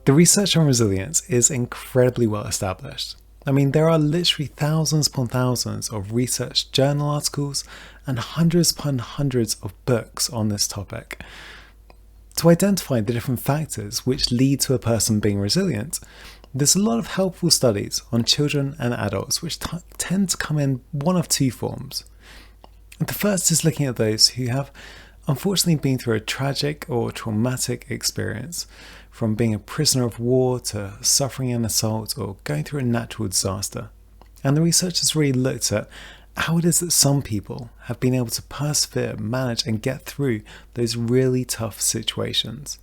The research on resilience is incredibly well established. I mean, there are literally thousands upon thousands of research journal articles and hundreds upon hundreds of books on this topic. To identify the different factors which lead to a person being resilient, there's a lot of helpful studies on children and adults which tend to come in one of two forms. The first is looking at those who have unfortunately been through a tragic or traumatic experience, from being a prisoner of war to suffering an assault or going through a natural disaster. And the research has really looked at how it is that some people have been able to persevere, manage and get through those really tough situations.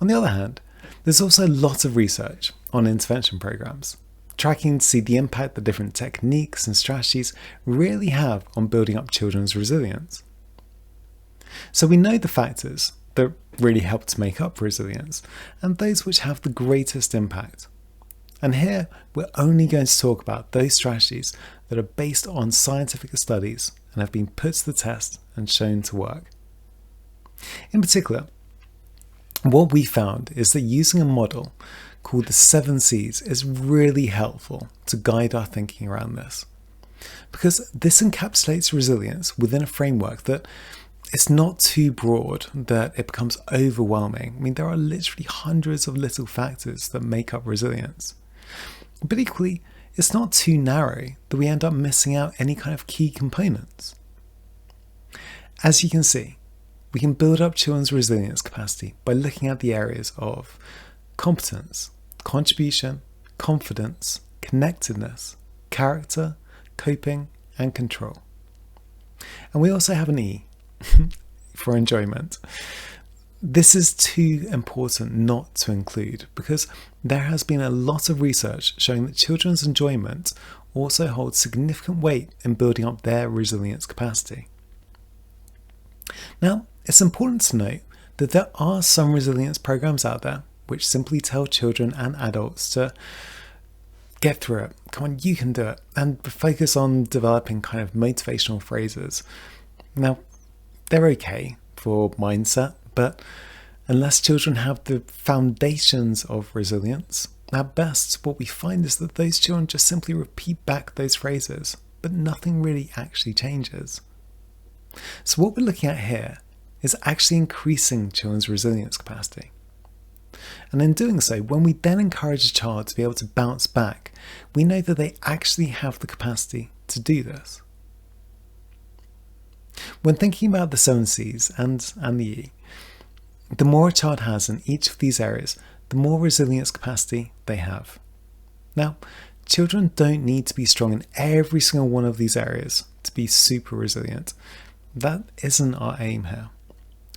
On the other hand, there's also lots of research on intervention programs, tracking to see the impact that different techniques and strategies really have on building up children's resilience. So we know the factors that really help to make up resilience and those which have the greatest impact. And here we're only going to talk about those strategies that are based on scientific studies and have been put to the test and shown to work. In particular, what we found is that using a model called the 7 C's is really helpful to guide our thinking around this, because this encapsulates resilience within a framework that it's not too broad that it becomes overwhelming. I mean, there are literally hundreds of little factors that make up resilience. But equally, it's not too narrow that we end up missing out any kind of key components. As you can see, we can build up children's resilience capacity by looking at the areas of competence, contribution, confidence, connectedness, character, coping, and control. And we also have an E for enjoyment. This is too important not to include, because there has been a lot of research showing that children's enjoyment also holds significant weight in building up their resilience capacity. Now, it's important to note that there are some resilience programs out there which simply tell children and adults to get through it, come on, you can do it, and focus on developing kind of motivational phrases. Now, they're okay for mindset, but unless children have the foundations of resilience, at best what we find is that those children just simply repeat back those phrases, but nothing really actually changes. So what we're looking at here is actually increasing children's resilience capacity. And in doing so, when we then encourage a child to be able to bounce back, we know that they actually have the capacity to do this. When thinking about the 7 C's and the E, the more a child has in each of these areas, the more resilience capacity they have. Now, children don't need to be strong in every single one of these areas to be super resilient. That isn't our aim here.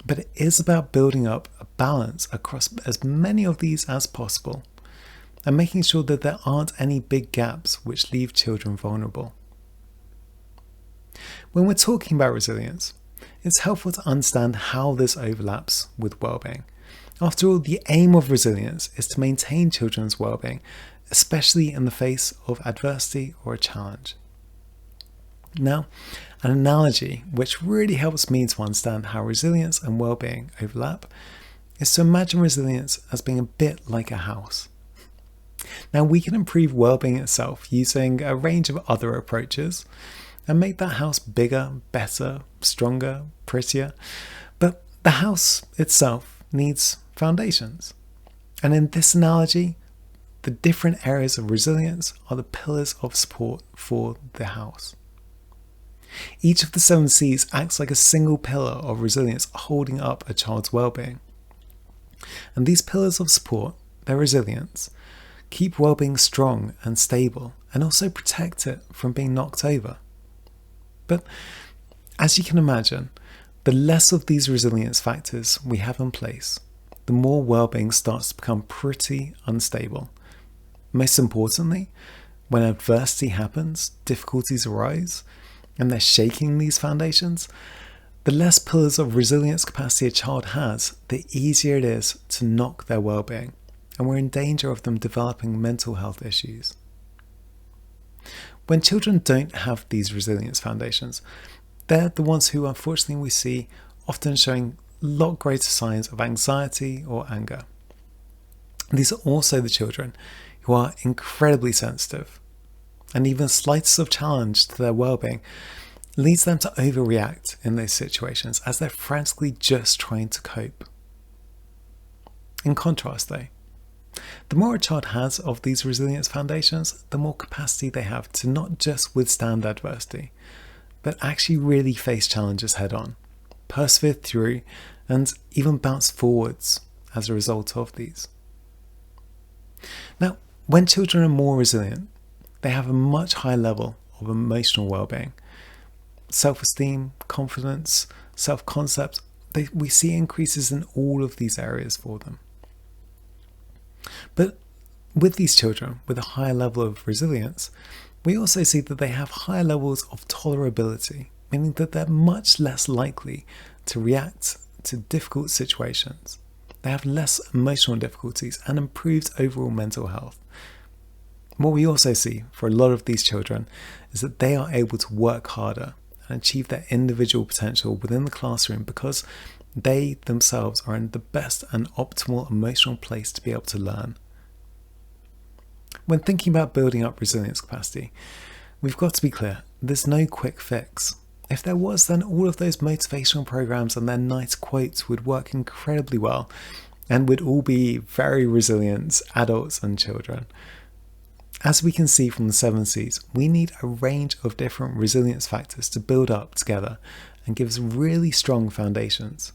But it is about building up a balance across as many of these as possible, and making sure that there aren't any big gaps which leave children vulnerable. When we're talking about resilience, it's helpful to understand how this overlaps with well-being. After all, the aim of resilience is to maintain children's well-being, especially in the face of adversity or a challenge. Now, an analogy which really helps me to understand how resilience and well-being overlap is to imagine resilience as being a bit like a house. Now, we can improve well-being itself using a range of other approaches and make that house bigger, better, stronger, prettier. But the house itself needs foundations. And in this analogy, the different areas of resilience are the pillars of support for the house. Each of the 7 C's acts like a single pillar of resilience holding up a child's well-being. And these pillars of support, their resilience, keep well-being strong and stable and also protect it from being knocked over. But as you can imagine, the less of these resilience factors we have in place, the more well-being starts to become pretty unstable. Most importantly, when adversity happens, difficulties arise, and they're shaking these foundations, the less pillars of resilience capacity a child has, the easier it is to knock their well-being, and we're in danger of them developing mental health issues. When children don't have these resilience foundations, they're the ones who unfortunately we see often showing a lot greater signs of anxiety or anger. These are also the children who are incredibly sensitive, and even slightest of challenge to their well-being leads them to overreact in those situations as they're frantically just trying to cope. In contrast though, the more a child has of these resilience foundations, the more capacity they have to not just withstand adversity, but actually really face challenges head on, persevere through, and even bounce forwards as a result of these. Now, when children are more resilient, they have a much higher level of emotional well-being. Self-esteem, confidence, self-concept, we see increases in all of these areas for them. But with these children with a higher level of resilience, we also see that they have higher levels of tolerability, meaning that they're much less likely to react to difficult situations. They have less emotional difficulties and improved overall mental health. What we also see for a lot of these children is that they are able to work harder and achieve their individual potential within the classroom because they themselves are in the best and optimal emotional place to be able to learn. When thinking about building up resilience capacity, we've got to be clear, there's no quick fix. If there was, then all of those motivational programs and their nice quotes would work incredibly well and would all be very resilient adults and children. As we can see from the 7 C's, we need a range of different resilience factors to build up together and give us really strong foundations.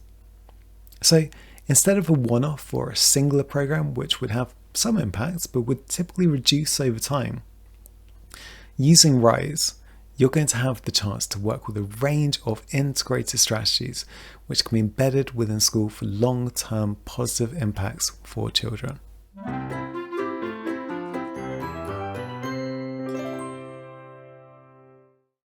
So instead of a one-off or a singular program which would have some impacts but would typically reduce over time, using RISE, you're going to have the chance to work with a range of integrated strategies which can be embedded within school for long-term positive impacts for children.